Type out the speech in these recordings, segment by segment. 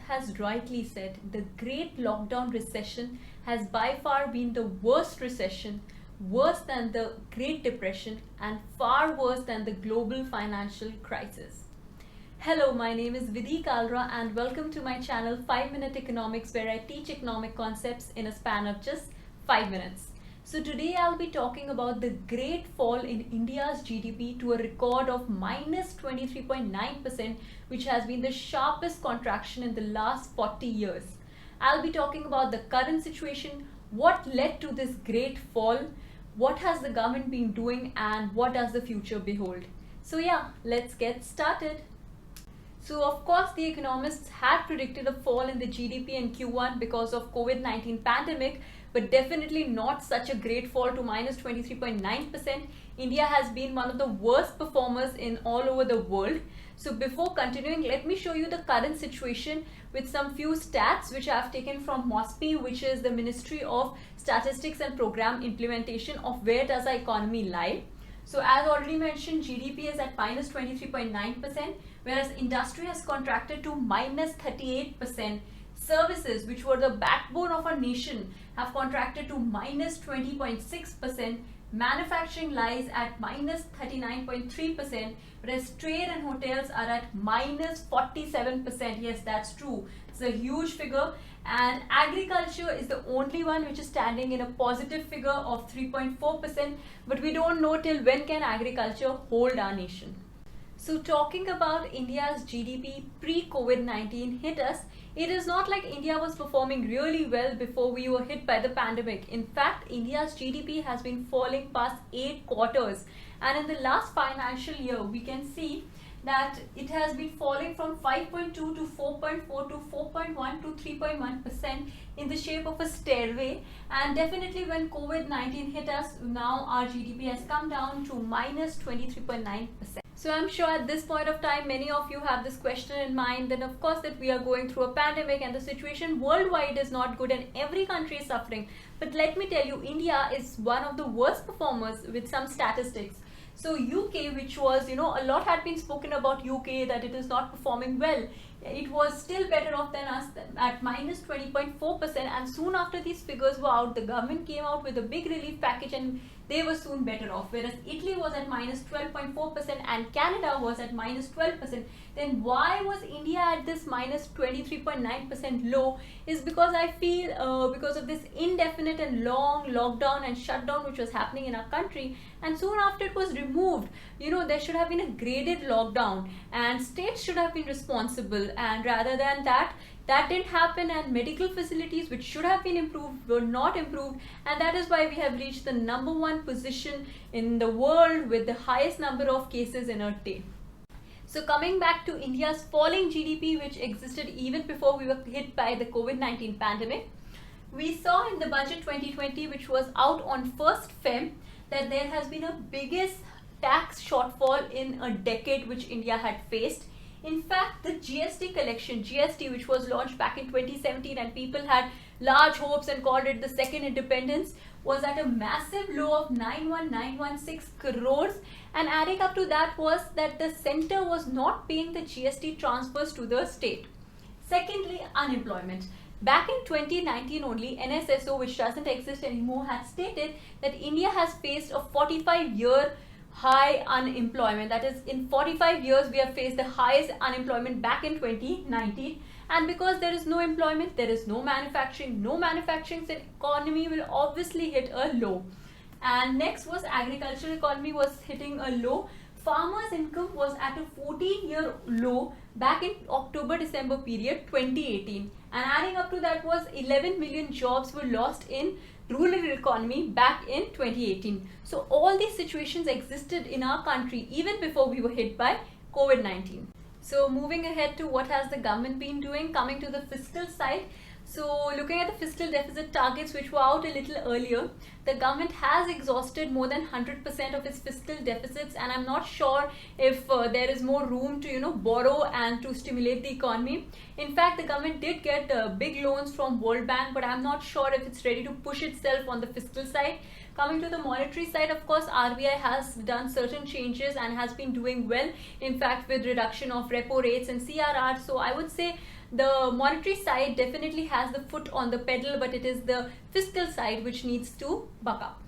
has rightly said, the great lockdown recession has by far been the worst recession, worse than the Great Depression and far worse than the global financial crisis. Hello, my name is Vidhi Kalra and welcome to my channel 5-Minute Economics, where I teach economic concepts in a span of just 5 minutes. So today I'll be talking about the great fall in India's GDP to a record of minus 23.9%, which has been the sharpest contraction in the last 40 years. I'll be talking about the current situation, what led to this great fall, what has the government been doing, and what does the future behold. So yeah, let's get started. So of course the economists had predicted a fall in the GDP in Q1 because of COVID-19 pandemic, but definitely not such a great fall to minus 23.9%. India has been one of the worst performers in all over the world. So before continuing, let me show you the current situation with some few stats which I have taken from MOSPI, which is the Ministry of Statistics and Program Implementation of where does our economy lie. So as already mentioned, GDP is at minus 23.9%, whereas industry has contracted to minus 38%. Services, which were the backbone of our nation, have contracted to minus 20.6%. Manufacturing lies at minus 39.3%, whereas trade and hotels are at minus 47%. Yes, that's true. It's a huge figure. And agriculture is the only one which is standing in a positive figure of 3.4%. But we don't know till when can agriculture hold our nation. So talking about India's GDP pre-COVID-19 hit us, it is not like India was performing really well before we were hit by the pandemic. In fact, India's GDP has been falling past 8 quarters. And in the last financial year, we can see that it has been falling from 5.2 to 4.4 to 4.1 to 3.1% in the shape of a stairway. And definitely when COVID-19 hit us, now our GDP has come down to minus 23.9%. So I'm sure at this point of time, many of you have this question in mind, that of course that we are going through a pandemic and the situation worldwide is not good and every country is suffering. But let me tell you, India is one of the worst performers with some statistics. So UK, which was, a lot had been spoken about UK, that it is not performing well. It was still better off than us at minus 20.4%, and soon after these figures were out, the government came out with a big relief package and they were soon better off, whereas Italy was at minus 12.4% and Canada was at minus 12%. Then why was India at this minus 23.9% low? Is because I feel because of this indefinite and long lockdown and shutdown which was happening in our country, and soon after it was removed. There should have been a graded lockdown and states should have been responsible, and rather than that didn't happen, and medical facilities which should have been improved were not improved, and that is why we have reached the #1 position in the world with the highest number of cases in a day. So coming back to India's falling GDP, which existed even before we were hit by the COVID-19 pandemic, we saw in the budget 2020, which was out on 1st Feb, that there has been a biggest tax shortfall in a decade which India had faced. In fact, the GST collection, GST, which was launched back in 2017 and people had large hopes and called it the second independence, was at a massive low of 91916 crores, and adding up to that was that the center was not paying the GST transfers to the state. Secondly, unemployment. Back in 2019 only, NSSO, which doesn't exist anymore, had stated that India has faced a 45-year high unemployment. That is, in 45 years we have faced the highest unemployment back in 2019, and because there is no employment, there is no manufacturing. No manufacturing, the economy will obviously hit a low. And next was agricultural economy was hitting a low. Farmers' income was at a 14-year low back in October-December period 2018, and adding up to that was 11 million jobs were lost in rural economy back in 2018. So all these situations existed in our country even before we were hit by COVID-19. So moving ahead to what has the government been doing, coming to the fiscal side. So looking at the fiscal deficit targets which were out a little earlier, the government has exhausted more than 100% of its fiscal deficits, and I'm not sure if there is more room to borrow and to stimulate the economy. In fact, the government did get big loans from World Bank, but I'm not sure if it's ready to push itself on the fiscal side. Coming to the monetary side, of course, RBI has done certain changes and has been doing well, in fact, with reduction of repo rates and CRR. So I would say the monetary side definitely has the foot on the pedal, but it is the fiscal side which needs to buck up.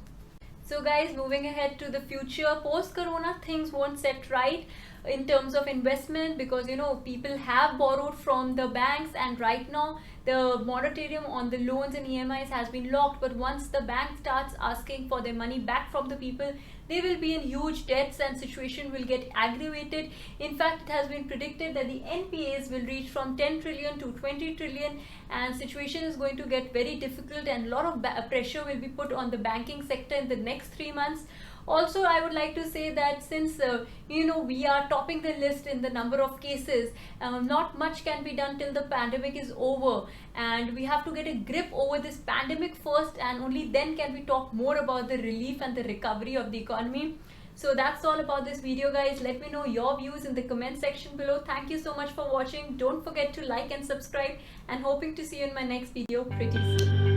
So guys, moving ahead to the future, post-corona things won't set right in terms of investment, because people have borrowed from the banks, and right now the moratorium on the loans and EMIs has been locked. But once the bank starts asking for their money back from the people, they will be in huge debts and situation will get aggravated. In fact, it has been predicted that the NPAs will reach from 10 trillion to 20 trillion, and situation is going to get very difficult, and a lot of pressure will be put on the banking sector in the next 3 months. Also, I would like to say that since we are topping the list in the number of cases, not much can be done till the pandemic is over, and we have to get a grip over this pandemic first, and only then can we talk more about the relief and the recovery of the economy. So that's all about this video, guys. Let me know your views in the comment section below. Thank you so much for watching. Don't forget to like and subscribe, and hoping to see you in my next video pretty soon.